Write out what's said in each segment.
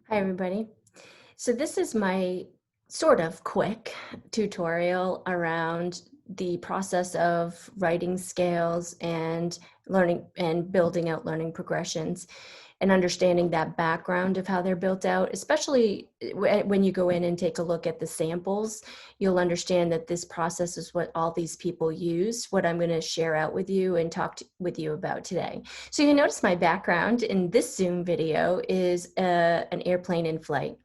Hi, everybody. So this is my sort of quick tutorial around the process of writing scales and learning and building out learning progressions and understanding that background of how they're built out, especially when you go in and take a look at the samples, you'll understand that this process is what all these people use, what I'm going to share out with you and with you about today. So you notice my background in this Zoom video is an airplane in flight,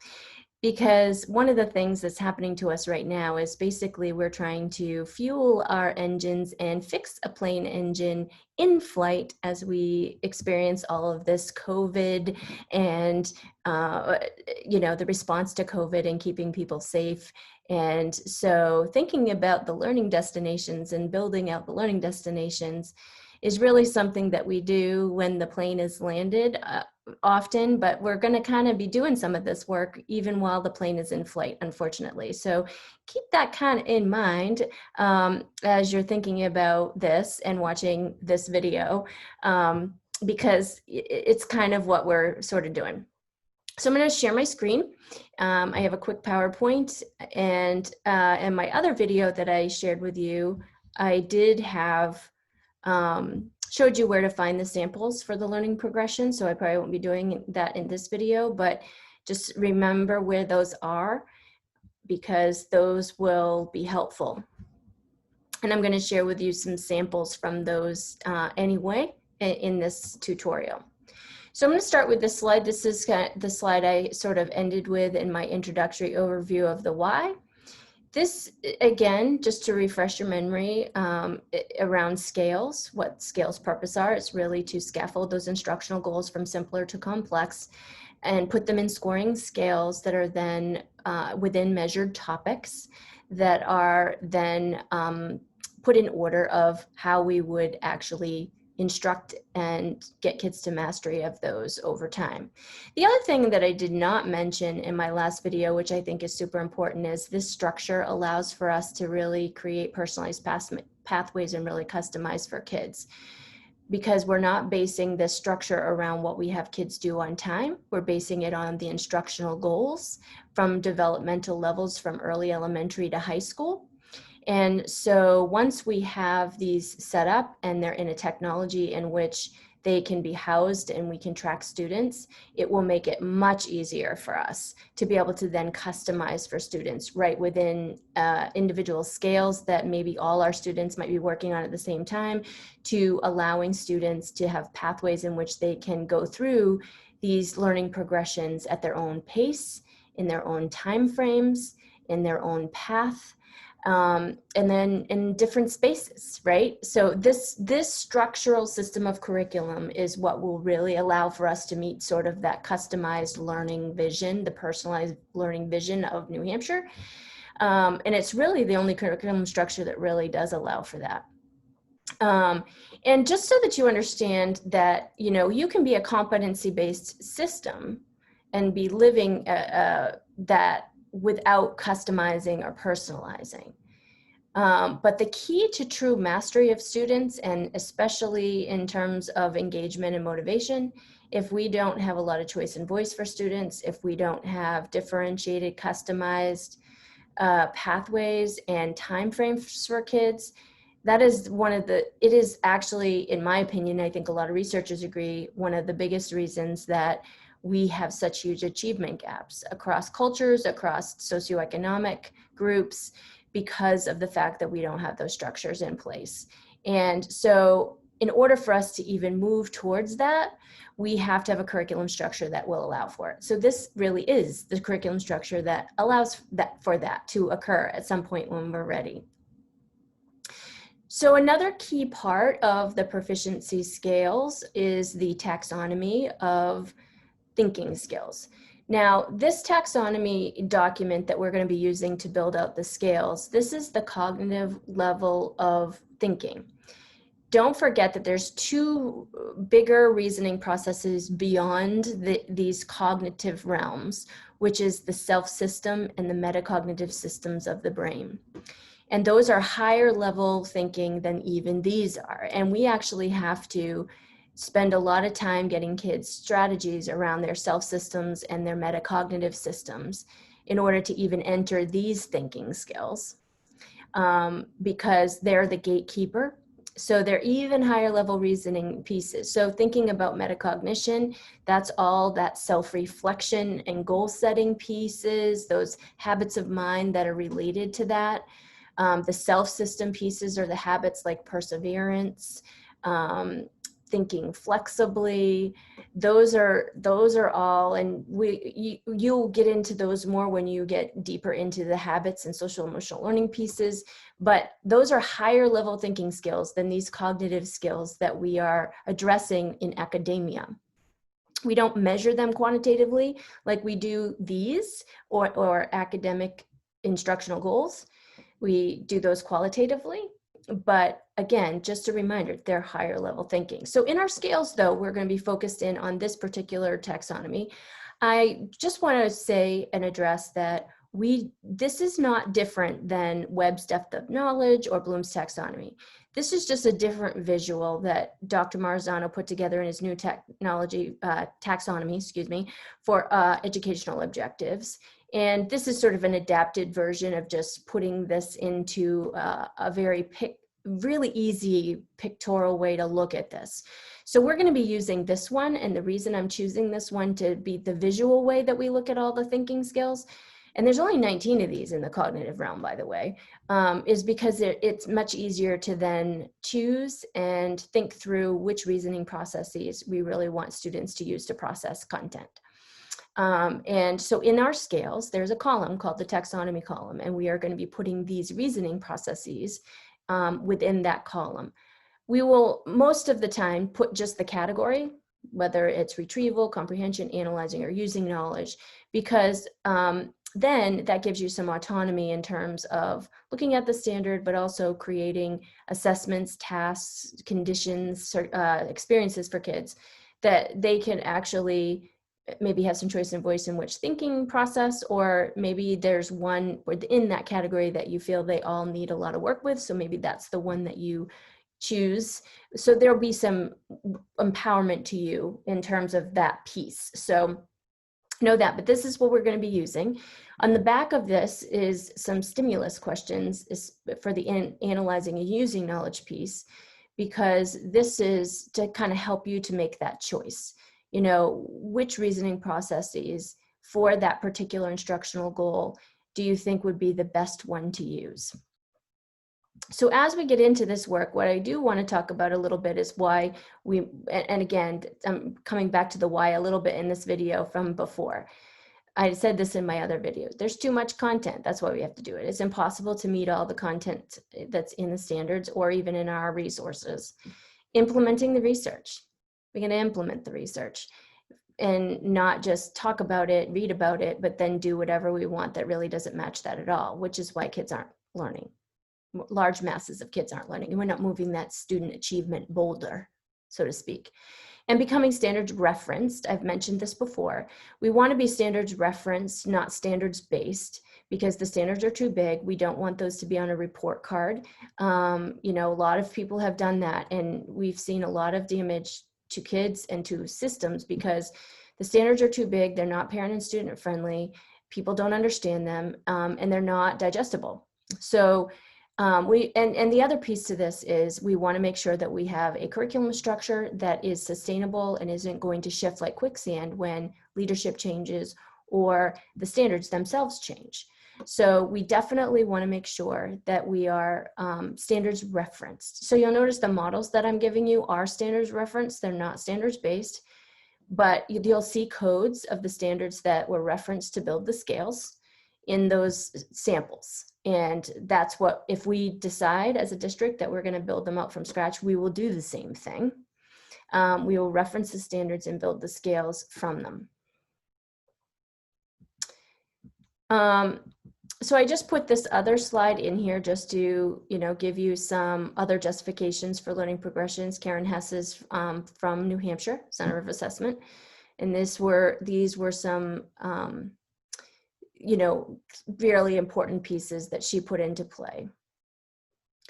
because one of the things that's happening to us right now is basically we're trying to fuel our engines and fix a plane engine in flight as we experience all of this COVID and, the response to COVID and keeping people safe. And so thinking about the learning destinations and building out the learning destinations is really something that we do when the plane is landed. Often, but we're going to kind of be doing some of this work even while the plane is in flight, unfortunately. So keep that kind of in mind as you're thinking about this and watching this video, because it's kind of what we're sort of doing. So I'm going to share my screen. I have a quick PowerPoint, and in my other video that I shared with you, I did have showed you where to find the samples for the learning progression. So I probably won't be doing that in this video, but just remember where those are because those will be helpful. And I'm going to share with you some samples from those anyway in this tutorial. So I'm going to start with this slide. This is the slide I sort of ended with in my introductory overview of the why. This, again, just to refresh your memory around scales, what scales' purpose are, it's really to scaffold those instructional goals from simpler to complex and put them in scoring scales that are then within measured topics that are then put in order of how we would actually instruct and get kids to mastery of those over time. The other thing that I did not mention in my last video, which I think is super important, is this structure allows for us to really create personalized pathways and really customize for kids, because we're not basing this structure around what we have kids do on time. We're basing it on the instructional goals from developmental levels from early elementary to high school. And so once we have these set up and they're in a technology in which they can be housed and we can track students, it will make it much easier for us to be able to then customize for students right within individual scales that maybe all our students might be working on at the same time, to allowing students to have pathways in which they can go through these learning progressions at their own pace, in their own time frames, in their own path. And then in different spaces, right? So this structural system of curriculum is what will really allow for us to meet sort of that customized learning vision, the personalized learning vision of New Hampshire. And it's really the only curriculum structure that really does allow for that. And just so that you understand that, you can be a competency-based system and be living that without customizing or personalizing. But the key to true mastery of students, and especially in terms of engagement and motivation, if we don't have a lot of choice and voice for students, if we don't have differentiated, customized pathways and timeframes for kids, that is it is actually, in my opinion, I think a lot of researchers agree, one of the biggest reasons that we have such huge achievement gaps across cultures, across socioeconomic groups, because of the fact that we don't have those structures in place. And so in order for us to even move towards that, we have to have a curriculum structure that will allow for it. So this really is the curriculum structure that allows for that to occur at some point when we're ready. So another key part of the proficiency scales is the taxonomy of thinking skills. Now, this taxonomy document that we're going to be using to build out the scales, this is the cognitive level of thinking. Don't forget that there's two bigger reasoning processes beyond these cognitive realms, which is the self system and the metacognitive systems of the brain. And those are higher level thinking than even these are. And we actually have to spend a lot of time getting kids strategies around their self systems and their metacognitive systems in order to even enter these thinking skills, because they're the gatekeeper. So they're even higher level reasoning pieces. So thinking about metacognition, that's all that self-reflection and goal setting pieces, those habits of mind that are related to that. The self-system pieces are the habits like perseverance, thinking flexibly. Those are all, and you'll get into those more when you get deeper into the habits and social emotional learning pieces. But those are higher level thinking skills than these cognitive skills that we are addressing in academia. We don't measure them quantitatively like we do these or academic instructional goals. We do those qualitatively, but again, just a reminder, they're higher level thinking. So in our scales though, we're going to be focused in on this particular taxonomy. I just want to say and address that this is not different than Webb's depth of knowledge or Bloom's taxonomy. This is just a different visual that Dr. Marzano put together in his new taxonomy, for educational objectives. And this is sort of an adapted version of just putting this into a really easy pictorial way to look at this. So we're going to be using this one, and the reason I'm choosing this one to be the visual way that we look at all the thinking skills, and there's only 19 of these in the cognitive realm, by the way, is because it's much easier to then choose and think through which reasoning processes we really want students to use to process content. And so in our scales, there's a column called the taxonomy column, and we are going to be putting these reasoning processes within that column. We will most of the time put just the category, whether it's retrieval, comprehension, analyzing, or using knowledge, because then that gives you some autonomy in terms of looking at the standard, but also creating assessments, tasks, conditions, experiences for kids that they can actually maybe have some choice and voice in which thinking process, or maybe there's one within that category that you feel they all need a lot of work with. So maybe that's the one that you choose. So there'll be some empowerment to you in terms of that piece. So know that, but this is what we're going to be using. On the back of this is some stimulus questions for the analyzing and using knowledge piece, because this is to kind of help you to make that choice. You know, which reasoning processes for that particular instructional goal do you think would be the best one to use? So as we get into this work, what I do want to talk about a little bit is why and again, I'm coming back to the why a little bit in this video from before. I said this in my other videos. There's too much content. That's why we have to do it. It's impossible to meet all the content that's in the standards or even in our resources. Implementing the research. We're going to implement the research and not just talk about it, read about it, but then do whatever we want that really doesn't match that at all, which is why kids aren't learning. Large masses of kids aren't learning, and we're not moving that student achievement boulder, so to speak. And becoming standards referenced, I've mentioned this before. We want to be standards referenced, not standards based, because the standards are too big. We don't want those to be on a report card. You know, a lot of people have done that, and we've seen a lot of damage to kids and to systems because the standards are too big. They're not parent and student friendly. People don't understand them, and they're not digestible. So and the other piece to this is we want to make sure that we have a curriculum structure that is sustainable and isn't going to shift like quicksand when leadership changes or the standards themselves change. So we definitely want to make sure that we are standards referenced. So you'll notice the models that I'm giving you are standards referenced. They're not standards based, but you'll see codes of the standards that were referenced to build the scales in those samples. And that's what, if we decide as a district that we're going to build them out from scratch, we will do the same thing. We will reference the standards and build the scales from them. So I just put this other slide in here just to, you know, give you some other justifications for learning progressions. Karen Hess is from New Hampshire Center of Assessment. And these were some you know, really important pieces that she put into play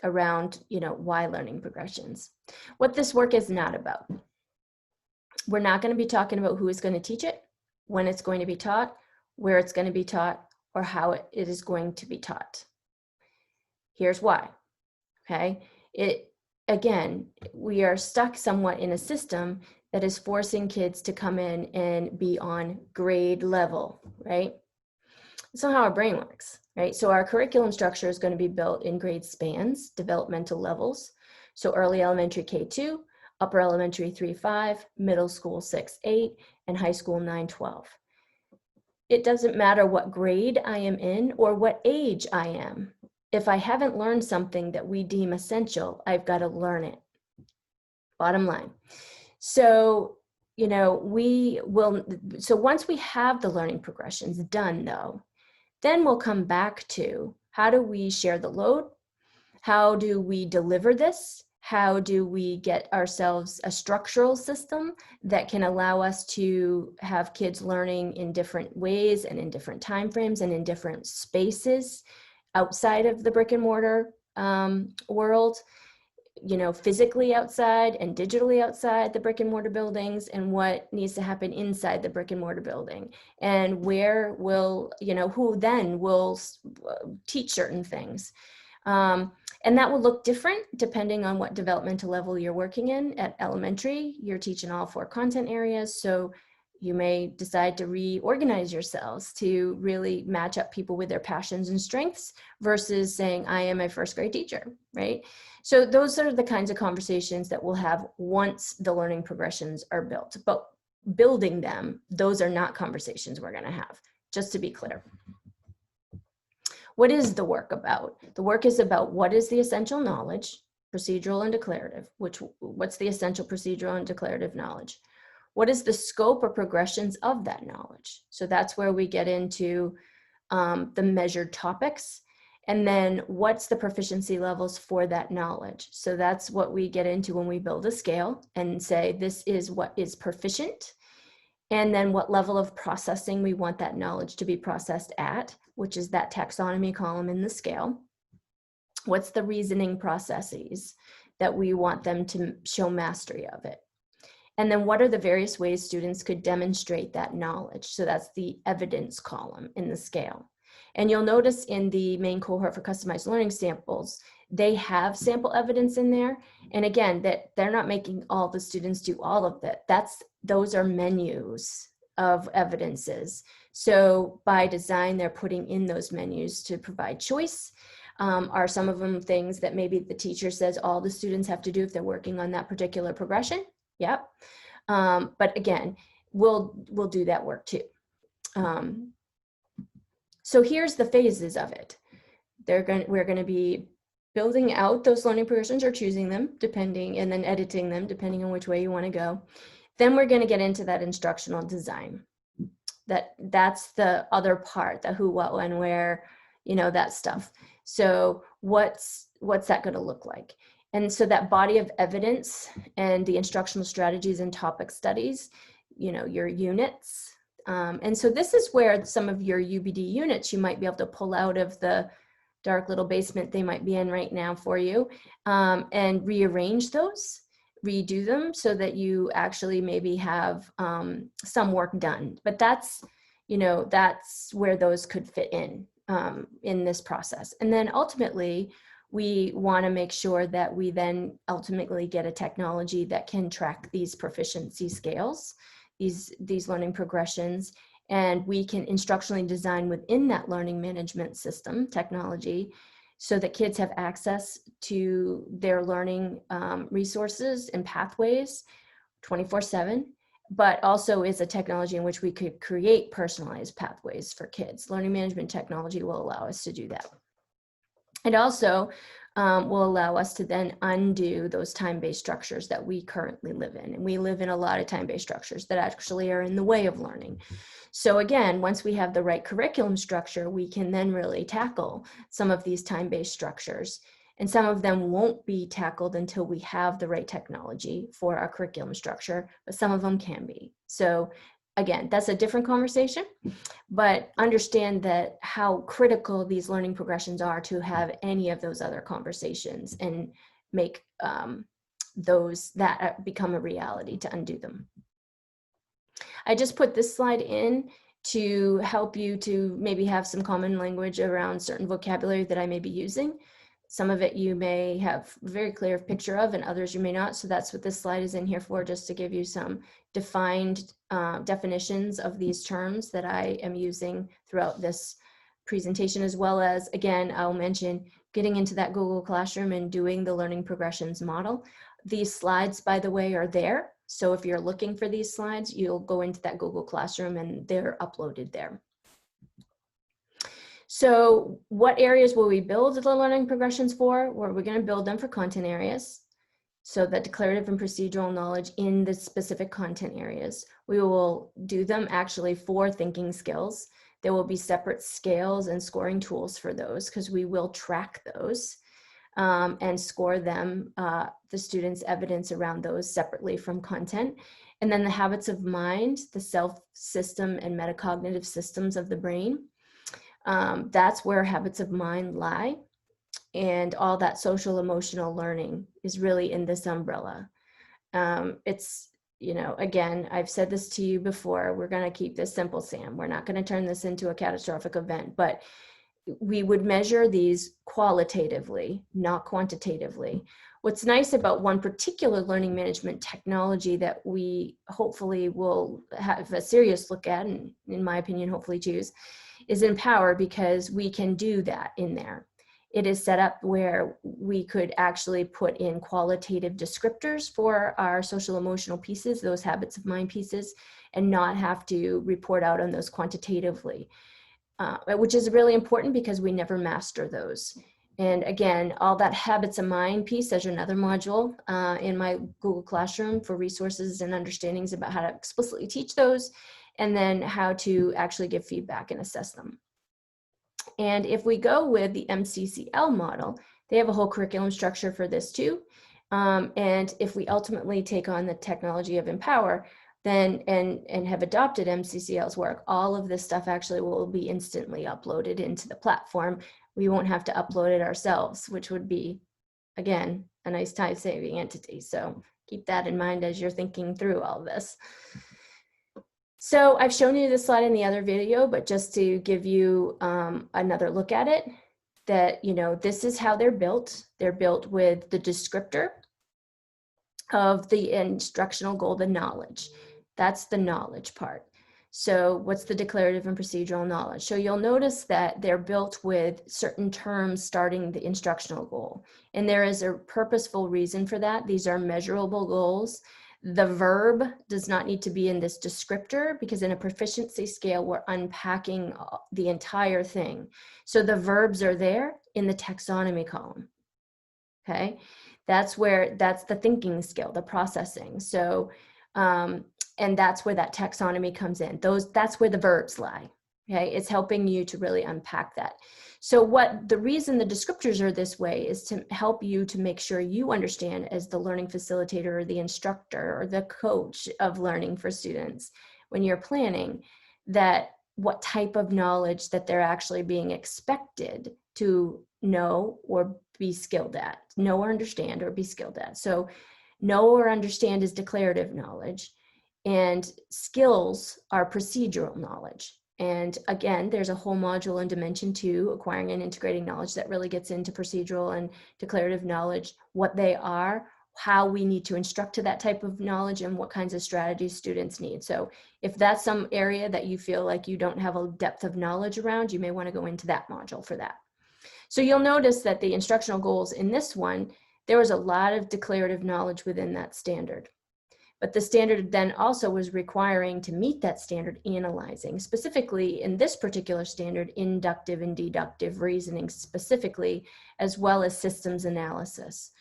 around, you know, why learning progressions. What this work is not about. We're not going to be talking about who is going to teach it, when it's going to be taught, where it's going to be taught, or how it is going to be taught. Here's why. Okay. Again, we are stuck somewhat in a system that is forcing kids to come in and be on grade level, right? That's not how our brain works, right? So our curriculum structure is going to be built in grade spans, developmental levels. So early elementary K2, upper elementary 3-5, middle school 6-8, and high school 9-12. It doesn't matter what grade I am in or what age I am. If I haven't learned something that we deem essential, I've got to learn it. Bottom line. So, so once we have the learning progressions done though, then we'll come back to how do we share the load? How do we deliver this? How do we get ourselves a structural system that can allow us to have kids learning in different ways and in different timeframes and in different spaces outside of the brick and mortar world, physically outside and digitally outside the brick and mortar buildings, and what needs to happen inside the brick and mortar building, and where will, who then will teach certain things. And that will look different depending on what developmental level you're working in. At elementary, you're teaching all 4 content areas. So you may decide to reorganize yourselves to really match up people with their passions and strengths versus saying, I am a first grade teacher, right? So those are the kinds of conversations that we'll have once the learning progressions are built. But building them, those are not conversations we're going to have, just to be clear. What is the work about? The work is about what is the essential knowledge, procedural and declarative, what's the essential procedural and declarative knowledge? What is the scope or progressions of that knowledge? So that's where we get into the measured topics. And then what's the proficiency levels for that knowledge? So that's what we get into when we build a scale and say, this is what is proficient. And then what level of processing we want that knowledge to be processed at, which is that taxonomy column in the scale. What's the reasoning processes that we want them to show mastery of it? And then what are the various ways students could demonstrate that knowledge? So that's the evidence column in the scale. And you'll notice in the main cohort for customized learning samples, they have sample evidence in there. And again, that they're not making all the students do all of that. Those are menus of evidences. So by design, they're putting in those menus to provide choice. Are some of them things that maybe the teacher says all the students have to do if they're working on that particular progression? Yep. But again, we'll do that work too. So here's the phases of it. We're going to be building out those learning progressions or choosing them depending, and then editing them depending on which way you want to go. Then we're going to get into that instructional design. That's the other part, the who, what, when, where, that stuff. So what's that going to look like? And so that body of evidence and the instructional strategies and topic studies, your units. And so this is where some of your UBD units you might be able to pull out of the dark little basement they might be in right now for you, and rearrange those, redo them so that you actually maybe have some work done. But that's where those could fit in this process. And then ultimately, we want to make sure that we then ultimately get a technology that can track these proficiency scales, these learning progressions, and we can instructionally design within that learning management system technology so that kids have access to their learning resources and pathways 24/7, but also is a technology in which we could create personalized pathways for kids. Learning management technology will allow us to do that. It also will allow us to then undo those time-based structures that we currently live in. And we live in a lot of time-based structures that actually are in the way of learning. So again, once we have the right curriculum structure, we can then really tackle some of these time-based structures. And some of them won't be tackled until we have the right technology for our curriculum structure, but some of them can be. So again, that's a different conversation, but understand that how critical these learning progressions are to have any of those other conversations and make that become a reality to undo them. I just put this slide in to help you to maybe have some common language around certain vocabulary that I may be using. Some of it you may have a very clear picture of, and others you may not. So that's what this slide is in here for, just to give you some defined definitions of these terms that I am using throughout this presentation, as well as, again, I'll mention getting into that Google Classroom and doing the learning progressions model. These slides, by the way, are there. So if you're looking for these slides, you'll go into that Google Classroom and they're uploaded there. So what areas will we build the learning progressions for? Well, we're going to build them for content areas. So that declarative and procedural knowledge in the specific content areas. We will do them actually for thinking skills. There will be separate scales and scoring tools for those, because we will track those and score them, the students' evidence around those separately from content. And then the habits of mind, the self system and metacognitive systems of the brain. That's where habits of mind lie. And all that social emotional learning is really in this umbrella. It's, you know, again, I've said this to you before, we're going to keep this simple, Sam. We're not going to turn this into a catastrophic event, but we would measure these qualitatively, not quantitatively. What's nice about one particular learning management technology that we hopefully will have a serious look at, and in my opinion, hopefully choose, is Empower, because we can do that in there. It is set up where we could actually put in qualitative descriptors for our social emotional pieces, those habits of mind pieces, and not have to report out on those quantitatively, which is really important because we never master those. And again, all that habits of mind piece, there's another module in my Google Classroom for resources and understandings about how to explicitly teach those, and then how to actually give feedback and assess them. And if we go with the MCCL model, they have a whole curriculum structure for this too. And if we ultimately take on the technology of Empower, then and have adopted MCCL's work, all of this stuff actually will be instantly uploaded into the platform. We won't have to upload it ourselves, which would be, again, a nice time-saving entity. So keep that in mind as you're thinking through all this. So I've shown you this slide in the other video, but just to give you another look at it, that, you know, this is how they're built. They're built with the descriptor of the instructional goal, the knowledge. That's the knowledge part. So what's the declarative and procedural knowledge? So you'll notice that they're built with certain terms starting the instructional goal. And there is a purposeful reason for that. These are measurable goals. The verb does not need to be in this descriptor, because in a proficiency scale, we're unpacking the entire thing. So the verbs are there in the taxonomy column. Okay, that's the thinking skill, the processing. So, and that's where that taxonomy comes in. That's where the verbs lie. Okay, it's helping you to really unpack that. So the reason the descriptors are this way is to help you to make sure you understand, as the learning facilitator or the instructor or the coach of learning for students, when you're planning, that what type of knowledge that they're actually being expected to know or be skilled at, know or understand or be skilled at. So know or understand is declarative knowledge, and skills are procedural knowledge. And again, there's a whole module in Dimension 2, acquiring and integrating knowledge, that really gets into procedural and declarative knowledge, what they are, how we need to instruct to that type of knowledge, and what kinds of strategies students need. So if that's some area that you feel like you don't have a depth of knowledge around, you may want to go into that module for that. So you'll notice that the instructional goals in this one, there was a lot of declarative knowledge within that standard. But the standard then also was requiring, to meet that standard, analyzing, specifically in this particular standard, inductive and deductive reasoning specifically, as well as systems analysis.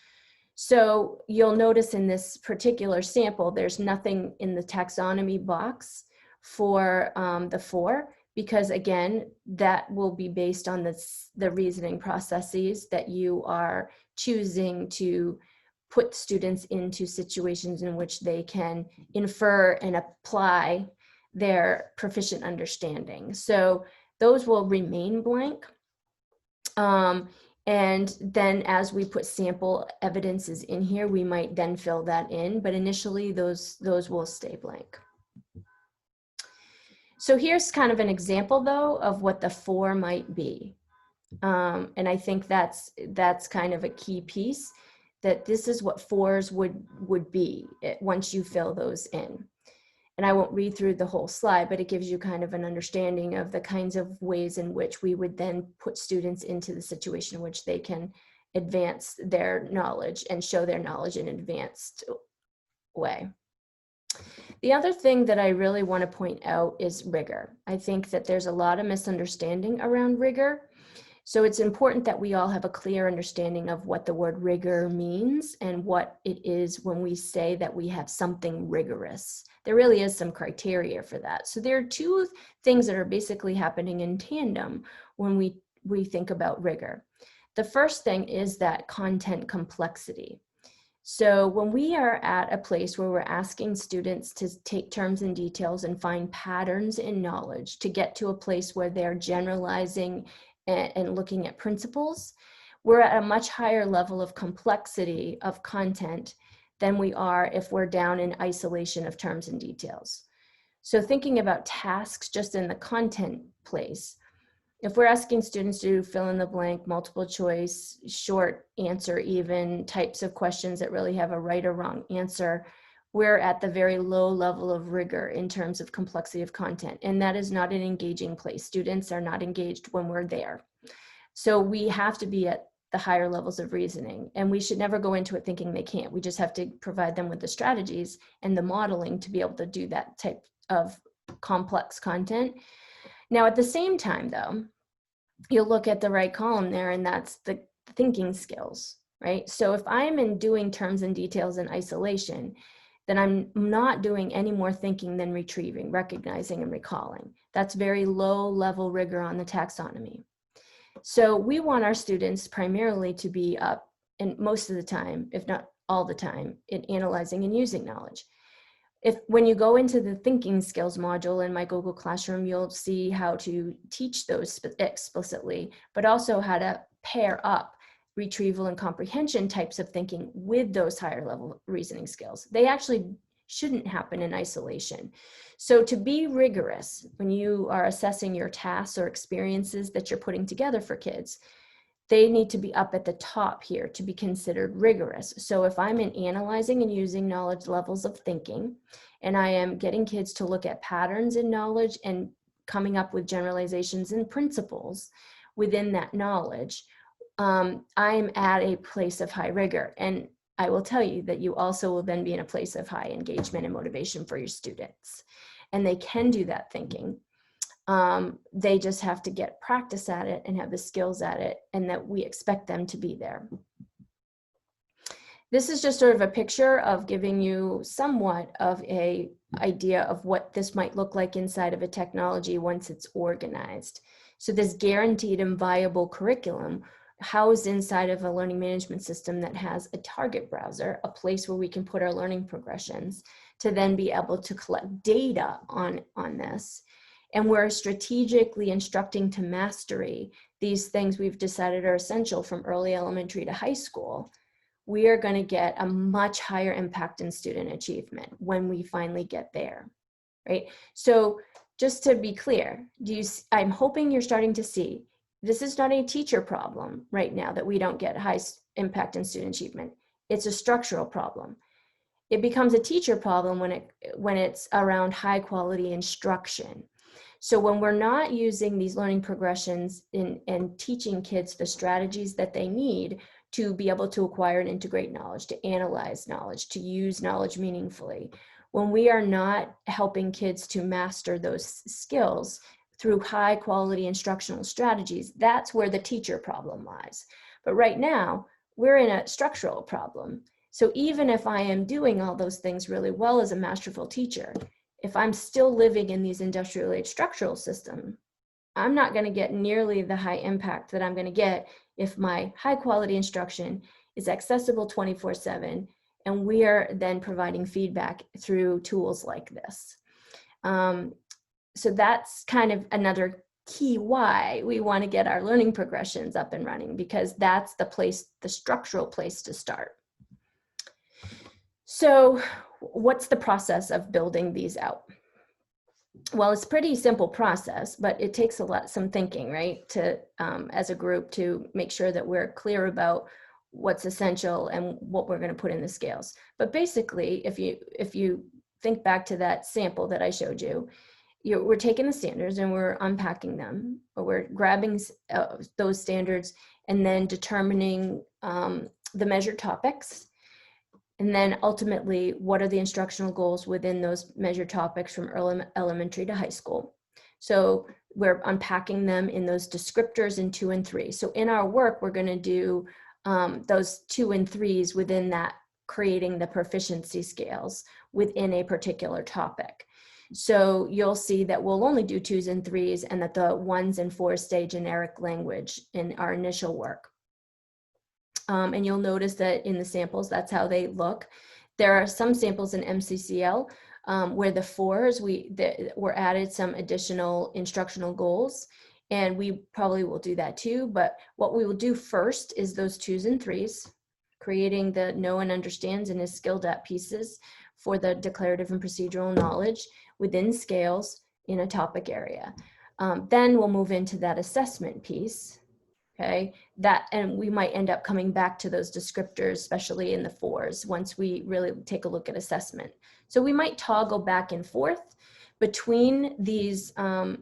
So you'll notice in this particular sample, there's nothing in the taxonomy box for the 4, because again, that will be based on the reasoning processes that you are choosing to put students into situations in which they can infer and apply their proficient understanding. So those will remain blank. And then as we put sample evidences in here, we might then fill that in, but initially those will stay blank. So here's kind of an example though of what the for might be. And I think that's kind of a key piece, that this is what fors would be once you fill those in. And I won't read through the whole slide, but it gives you kind of an understanding of the kinds of ways in which we would then put students into the situation in which they can advance their knowledge and show their knowledge in an advanced way. The other thing that I really want to point out is rigor. I think that there's a lot of misunderstanding around rigor. So it's important that we all have a clear understanding of what the word rigor means and what it is when we say that we have something rigorous. There really is some criteria for that. So there are two things that are basically happening in tandem when we think about rigor. The first thing is that content complexity. So when we are at a place where we're asking students to take terms and details and find patterns in knowledge to get to a place where they're generalizing and looking at principles, we're at a much higher level of complexity of content than we are if we're down in isolation of terms and details. So thinking about tasks just in the content place, if we're asking students to fill in the blank, multiple choice, short answer, even types of questions that really have a right or wrong answer, we're at the very low level of rigor in terms of complexity of content. And that is not an engaging place. Students are not engaged when we're there. So we have to be at the higher levels of reasoning, and we should never go into it thinking they can't. We just have to provide them with the strategies and the modeling to be able to do that type of complex content. Now, at the same time, though, you'll look at the right column there, and that's the thinking skills, right? So if I'm in doing terms and details in isolation, then I'm not doing any more thinking than retrieving, recognizing, and recalling. That's very low level rigor on the taxonomy. So we want our students primarily to be up, and most of the time, if not all the time, in analyzing and using knowledge. When you go into the thinking skills module in my Google Classroom, you'll see how to teach those explicitly, but also how to pair up retrieval and comprehension types of thinking with those higher level reasoning skills. They actually shouldn't happen in isolation. So to be rigorous when you are assessing your tasks or experiences that you're putting together for kids, they need to be up at the top here to be considered rigorous. So if I'm in analyzing and using knowledge levels of thinking, and I am getting kids to look at patterns in knowledge and coming up with generalizations and principles within that knowledge, I'm at a place of high rigor. And I will tell you that you also will then be in a place of high engagement and motivation for your students. And they can do that thinking. They just have to get practice at it and have the skills at it, and that we expect them to be there. This is just sort of a picture of giving you somewhat of an idea of what this might look like inside of a technology once it's organized. So this guaranteed and viable curriculum housed inside of a learning management system that has a target browser, a place where we can put our learning progressions to then be able to collect data on this. And we're strategically instructing to mastery these things we've decided are essential from early elementary to high school. We are going to get a much higher impact in student achievement when we finally get there, right? So just to be clear, I'm hoping you're starting to see this is not a teacher problem right now that we don't get high impact in student achievement. It's a structural problem. It becomes a teacher problem when it's around high quality instruction. So when we're not using these learning progressions and teaching kids the strategies that they need to be able to acquire and integrate knowledge, to analyze knowledge, to use knowledge meaningfully, when we are not helping kids to master those skills through high quality instructional strategies, that's where the teacher problem lies. But right now, we're in a structural problem. So even if I am doing all those things really well as a masterful teacher, if I'm still living in these industrial age structural systems, I'm not going to get nearly the high impact that I'm going to get if my high quality instruction is accessible 24/7, and we are then providing feedback through tools like this. So that's kind of another key why we want to get our learning progressions up and running, because that's the place, the structural place to start. So what's the process of building these out? well, it's a pretty simple process, but it takes some thinking, right? To, as a group, to make sure that we're clear about what's essential and what we're going to put in the scales. But basically, if you think back to that sample that I showed you, we're taking the standards and we're unpacking them, or we're grabbing those standards and then determining the measured topics. And then ultimately, what are the instructional goals within those measured topics from elementary to high school? So we're unpacking them in those descriptors in 2 and 3. So in our work, we're going to do those 2 and 3s within that, creating the proficiency scales within a particular topic. So you'll see that we'll only do 2s and 3s, and that the 1s and 4s stay generic language in our initial work. And you'll notice that in the samples, that's how they look. There are some samples in MCCL where the 4s, were added some additional instructional goals, and we probably will do that too. But what we will do first is those 2s and 3s, creating the know and understands and is skilled at pieces for the declarative and procedural knowledge within scales in a topic area. Then we'll move into that assessment piece. Okay, and we might end up coming back to those descriptors, especially in the 4s, once we really take a look at assessment. So we might toggle back and forth between these,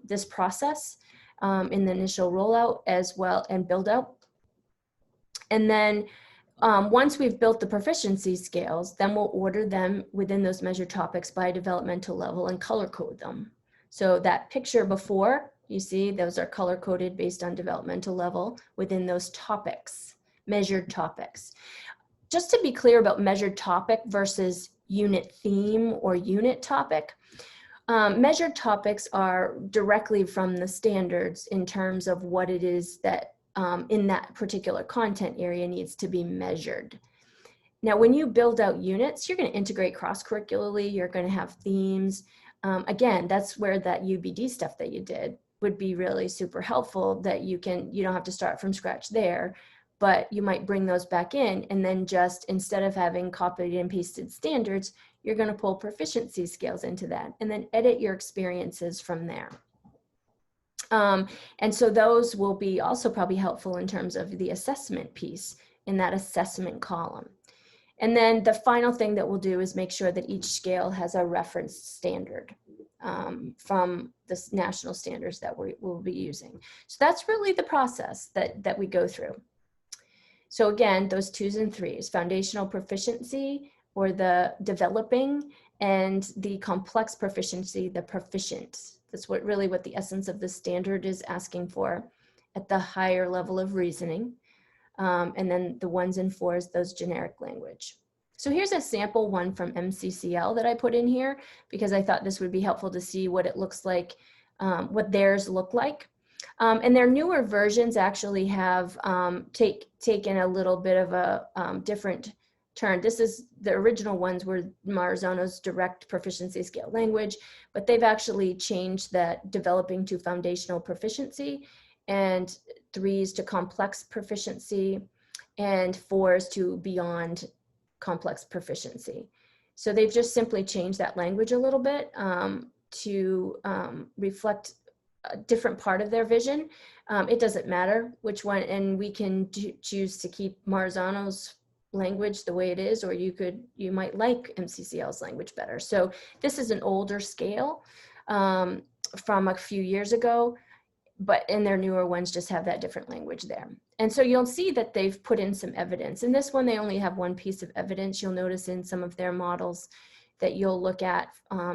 this process in the initial rollout as well, and build out. And then once we've built the proficiency scales, then we'll order them within those measured topics by developmental level and color code them. So that picture before, you see, those are color coded based on developmental level within those topics, measured topics. Just to be clear about measured topic versus unit theme or unit topic, measured topics are directly from the standards in terms of what it is that in that particular content area needs to be measured. Now, when you build out units, you're going to integrate cross-curricularly, you're going to have themes. Again, that's where that UBD stuff that you did would be really super helpful, that you don't have to start from scratch there, but you might bring those back in, and then just, instead of having copied and pasted standards, you're going to pull proficiency scales into that and then edit your experiences from there. And so those will be also probably helpful in terms of the assessment piece in that assessment column. And then the final thing that we'll do is make sure that each scale has a reference standard from the national standards that we'll be using. So that's really the process that we go through. So again, those 2s and 3s, foundational proficiency or the developing, and the complex proficiency, the proficient. That's what the essence of the standard is asking for at the higher level of reasoning. And then the 1s and 4s, those generic language. So here's a sample one from MCCL that I put in here because I thought this would be helpful to see what it looks like, what theirs look like. And their newer versions actually have taken a little bit of a different turn. This is, the original ones were Marzano's direct proficiency scale language, but they've actually changed that developing to foundational proficiency, and 3s to complex proficiency, and 4s to beyond complex proficiency. So they've just simply changed that language a little bit to reflect a different part of their vision. It doesn't matter which one, and we can choose to keep Marzano's language the way it is, or you might like MCCL's language better. So this is an older scale from a few years ago, but in their newer ones just have that different language there. And so you'll see that they've put in some evidence. In this one, they only have one piece of evidence. You'll notice in some of their models that you'll look at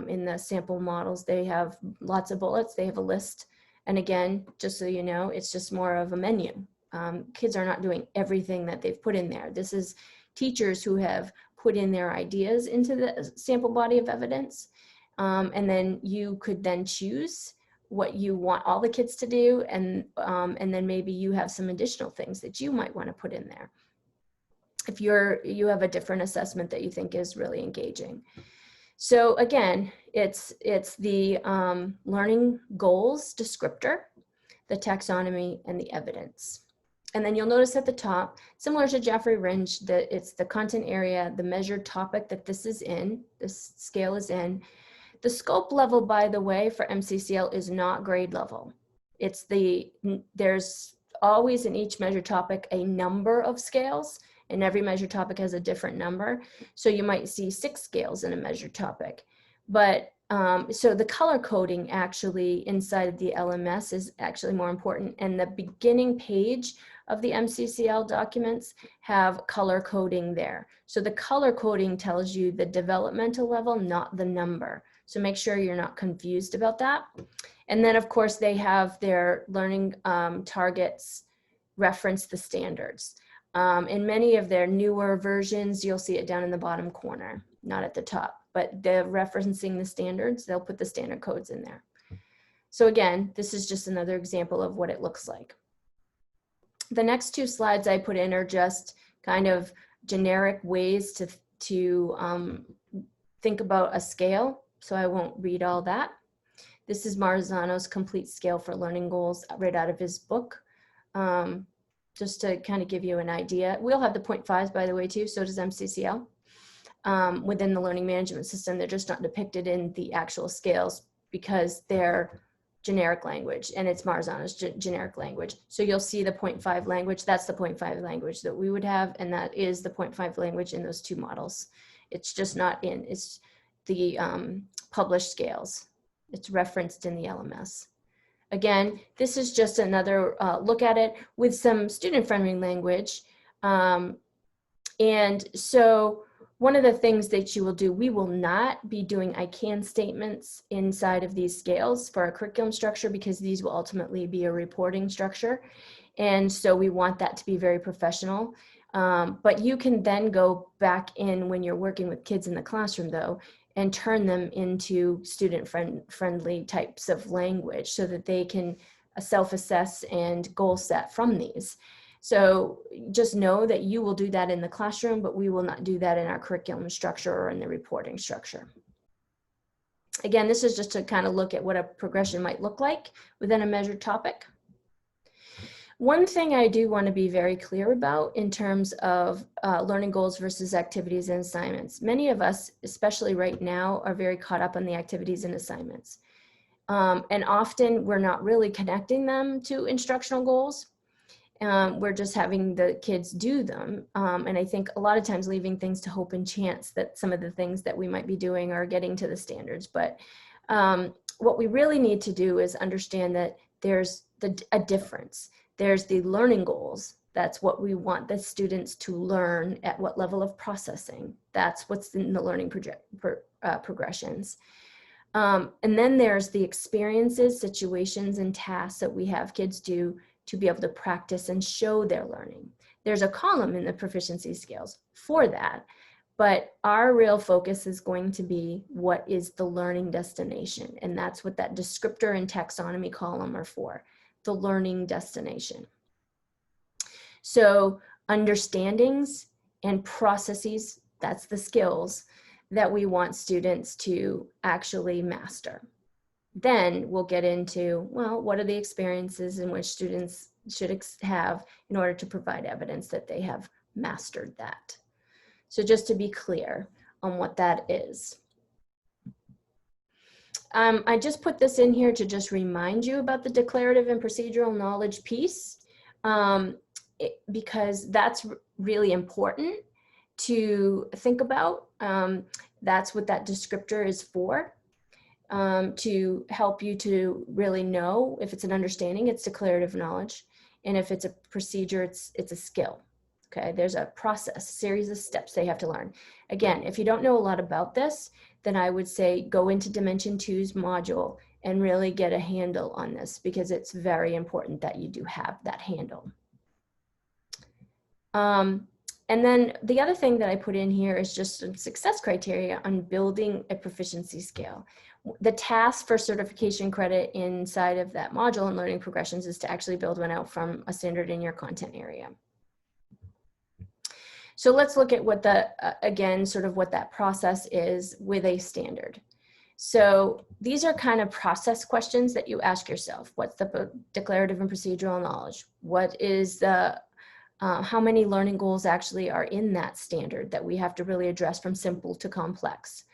in the sample models, they have lots of bullets, they have a list. And again, just so you know, it's just more of a menu. Kids are not doing everything that they've put in there. This is teachers who have put in their ideas into the sample body of evidence. And then you could then choose what you want all the kids to do, and then maybe you have some additional things that you might want to put in there if you have a different assessment that you think is really engaging. So again, it's the learning goals descriptor, the taxonomy, and the evidence. And then you'll notice at the top, similar to Jaffrey Ringe, that it's the content area, the measured topic that this scale is in, The scope level, by the way, for MCCL is not grade level. There's always in each measure topic a number of scales, and every measure topic has a different number. So you might see 6 scales in a measure topic. But so the color coding actually inside of the LMS is actually more important. And the beginning page of the MCCL documents have color coding there. So the color coding tells you the developmental level, not the number. So make sure you're not confused about that. And then of course they have their learning targets reference the standards. In many of their newer versions, you'll see it down in the bottom corner, not at the top, but they're referencing the standards. They'll put the standard codes in there. So again, this is just another example of what it looks like. The next 2 slides I put in are just kind of generic ways to think about a scale. So I won't read all that. This is Marzano's complete scale for learning goals right out of his book. Just to kind of give you an idea. We'll have the 0.5s, by the way, too. So does MCCL. Within the learning management system, they're just not depicted in the actual scales because they're generic language, and it's Marzano's generic language. So you'll see the 0.5 language. That's the 0.5 language that we would have, and that is the 0.5 language in those 2 models. It's just not in, it's the published scales. It's referenced in the LMS. Again, this is just another look at it with some student-friendly language. And so one of the things that you will do, we will not be doing I can statements inside of these scales for our curriculum structure because these will ultimately be a reporting structure. And so we want that to be very professional. But you can then go back in when you're working with kids in the classroom though, and turn them into student-friendly types of language so that they can self-assess and goal set from these. So just know that you will do that in the classroom, but we will not do that in our curriculum structure or in the reporting structure. Again, this is just to kind of look at what a progression might look like within a measured topic. One thing I do want to be very clear about in terms of learning goals versus activities and assignments. Many of us, especially right now, are very caught up on the activities and assignments. And often we're not really connecting them to instructional goals. We're just having the kids do them. And I think a lot of times leaving things to hope and chance that some of the things that we might be doing are getting to the standards. But what we really need to do is understand that there's a difference. There's the learning goals. That's what we want the students to learn at what level of processing. That's what's in the learning progressions. And then there's the experiences, situations, and tasks that we have kids do to be able to practice and show their learning. There's a column in the proficiency scales for that, but our real focus is going to be what is the learning destination, and that's what that descriptor and taxonomy column are for, the learning destination. So understandings and processes, that's the skills that we want students to actually master. Then we'll get into, well, what are the experiences in which students should have in order to provide evidence that they have mastered that. So just to be clear on what that is. I just put this in here to just remind you about the declarative and procedural knowledge piece, because that's really important to think about. That's what that descriptor is for. To help you to really know if it's an understanding, it's declarative knowledge. And if it's a procedure, it's a skill. Okay, there's a process, series of steps they have to learn. Again, if you don't know a lot about this, then I would say go into Dimension 2's module and really get a handle on this, because it's very important that you do have that handle. And then the other thing that I put in here is just some success criteria on building a proficiency scale. The task for certification credit inside of that module and learning progressions is to actually build one out from a standard in your content area. So let's look at what the, again, sort of what that process is with a standard. So these are kind of process questions that you ask yourself. What's the declarative and procedural knowledge? What is the how many learning goals actually are in that standard that we have to really address from simple to complex?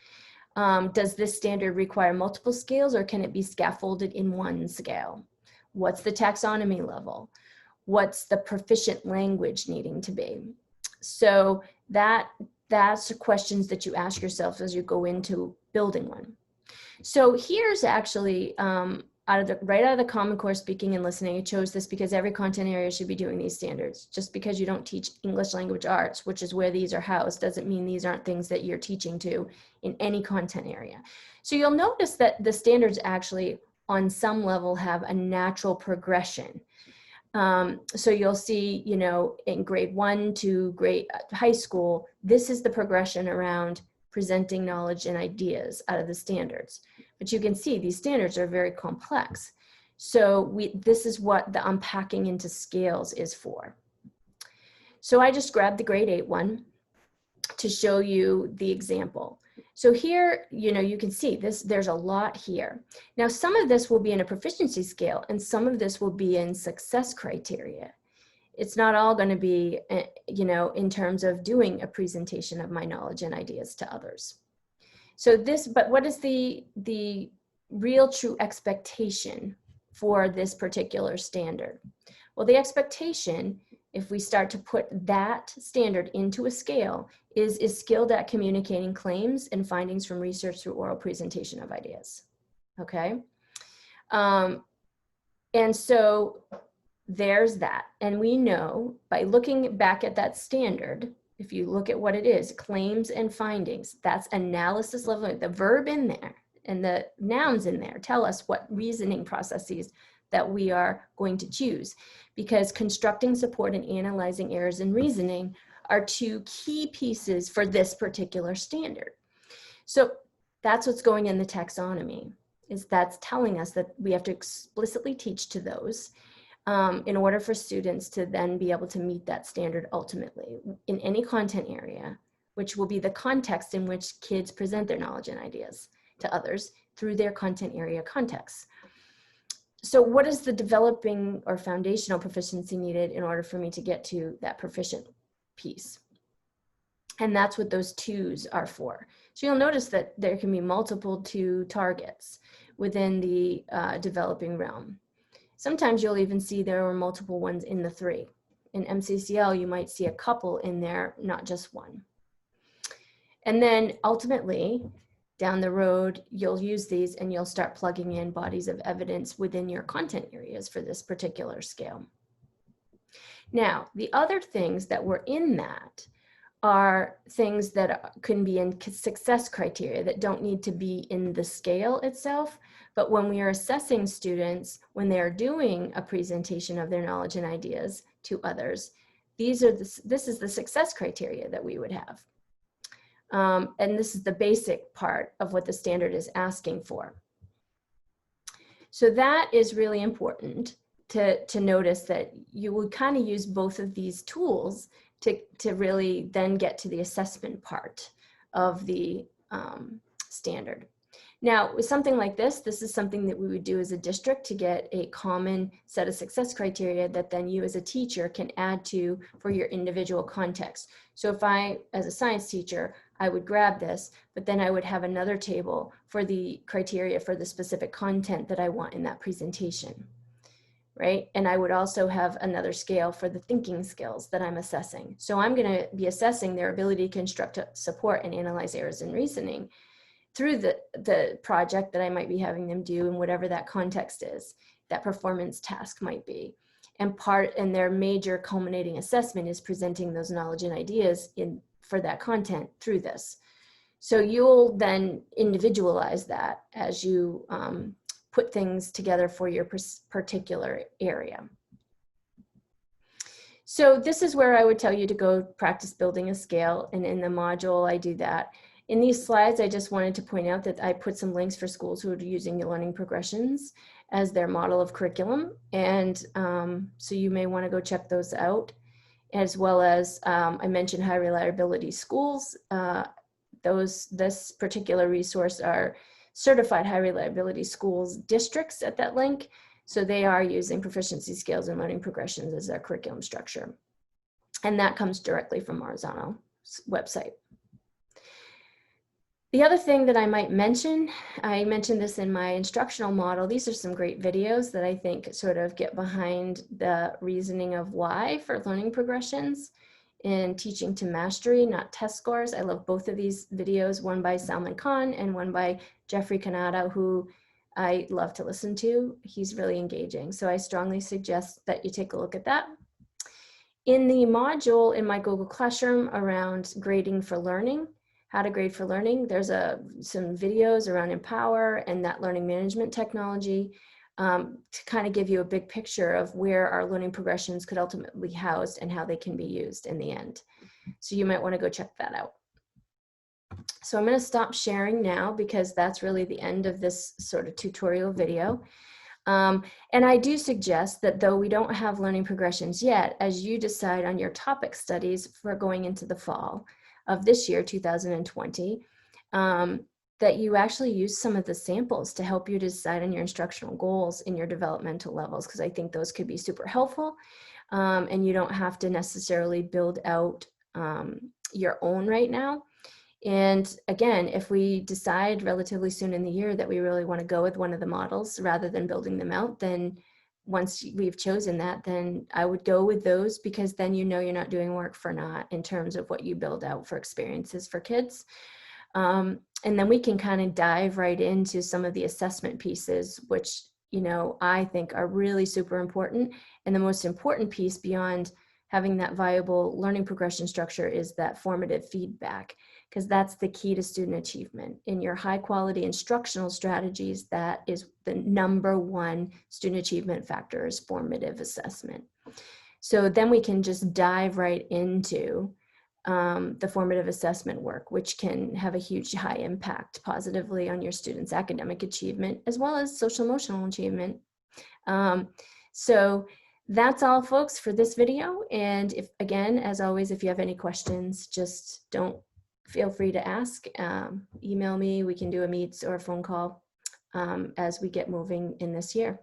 Does this standard require multiple scales, or can it be scaffolded in one scale? What's the taxonomy level? What's the proficient language needing to be? So that's questions that you ask yourself as you go into building one. So here's actually right out of the Common Core Speaking and Listening. I chose this because every content area should be doing these standards. Just because you don't teach English language arts, which is where these are housed, doesn't mean these aren't things that you're teaching to in any content area. So you'll notice that the standards actually on some level have a natural progression. So you'll see, you know, in grade 1 to high school, this is the progression around presenting knowledge and ideas out of the standards. But you can see these standards are very complex. So this is what the unpacking into scales is for. So I just grabbed the grade 8 one to show you the example. So here, you know, you can see there's a lot here. Now, some of this will be in a proficiency scale and some of this will be in success criteria. It's not all going to be, you know, in terms of doing a presentation of my knowledge and ideas to others. So but what is the real true expectation for this particular standard? Well, the expectation, if we start to put that standard into a scale, is skilled at communicating claims and findings from research through oral presentation of ideas. Okay. And so there's that. And we know by looking back at that standard, if you look at what it is, claims and findings, that's analysis level, the verb in there and the nouns in there tell us what reasoning processes that we are going to choose, because constructing, support, and analyzing errors in reasoning are two key pieces for this particular standard. So that's what's going in the taxonomy, is that's telling us that we have to explicitly teach to those in order for students to then be able to meet that standard ultimately in any content area, which will be the context in which kids present their knowledge and ideas to others through their content area context. So what is the developing or foundational proficiency needed in order for me to get to that proficient piece? And that's what those twos are for. So you'll notice that there can be multiple two targets within the developing realm. Sometimes you'll even see there are multiple ones in the 3. In MCCL, you might see a couple in there, not just one. And then ultimately, down the road, you'll use these and you'll start plugging in bodies of evidence within your content areas for this particular scale. Now, the other things that were in that are things that can be in success criteria that don't need to be in the scale itself, but when we are assessing students, when they're doing a presentation of their knowledge and ideas to others, this is the success criteria that we would have. And this is the basic part of what the standard is asking for. So that is really important to notice, that you will kind of use both of these tools to really then get to the assessment part of the standard. Now, with something like this is something that we would do as a district to get a common set of success criteria that then you as a teacher can add to for your individual context. So if I, as a science teacher, I would grab this, but then I would have another table for the criteria for the specific content that I want in that presentation, right? And I would also have another scale for the thinking skills that I'm assessing. So I'm going to be assessing their ability to construct, support, and analyze errors in reasoning through the project that I might be having them do in whatever that context is, that performance task might be. And their major culminating assessment is presenting those knowledge and ideas for that content through this. So you'll then individualize that as you put things together for your particular area. So this is where I would tell you to go practice building a scale, and in the module I do that. In these slides, I just wanted to point out that I put some links for schools who are using the learning progressions as their model of curriculum. And so you may want to go check those out, as well as I mentioned high reliability schools. This particular resource are certified high reliability schools districts at that link. So they are using proficiency scales and learning progressions as their curriculum structure. And that comes directly from Marzano's website. The other thing that I might mention, I mentioned this in my instructional model. These are some great videos that I think sort of get behind the reasoning of why for learning progressions in teaching to mastery, not test scores. I love both of these videos, one by Salman Khan and one by Jeffrey Kanata, who I love to listen to. He's really engaging. So I strongly suggest that you take a look at that. In the module in my Google Classroom around grading for learning, how to grade for learning, there's some videos around Empower and that learning management technology to kind of give you a big picture of where our learning progressions could ultimately be housed and how they can be used in the end. So you might want to go check that out. So I'm going to stop sharing now because that's really the end of this sort of tutorial video. And I do suggest that though we don't have learning progressions yet, as you decide on your topic studies for going into the fall of this year, 2020, that you actually use some of the samples to help you decide on your instructional goals in your developmental levels, because I think those could be super helpful. And you don't have to necessarily build out your own right now. And again, if we decide relatively soon in the year that we really want to go with one of the models rather than building them out, then once we've chosen that, then I would go with those, because then you know you're not doing work for naught in terms of what you build out for experiences for kids. And then we can kind of dive right into some of the assessment pieces, which, you know, I think are really super important. And the most important piece beyond having that viable learning progression structure is that formative feedback, because that's the key to student achievement. In your high quality instructional strategies, that is the #1 student achievement factor, is formative assessment. So then we can just dive right into the formative assessment work, which can have a huge high impact positively on your students' academic achievement as well as social emotional achievement. So that's all, folks, for this video. And if, again, as always, if you have any questions, just feel free to ask. Email me, we can do a meet or a phone call as we get moving in this year.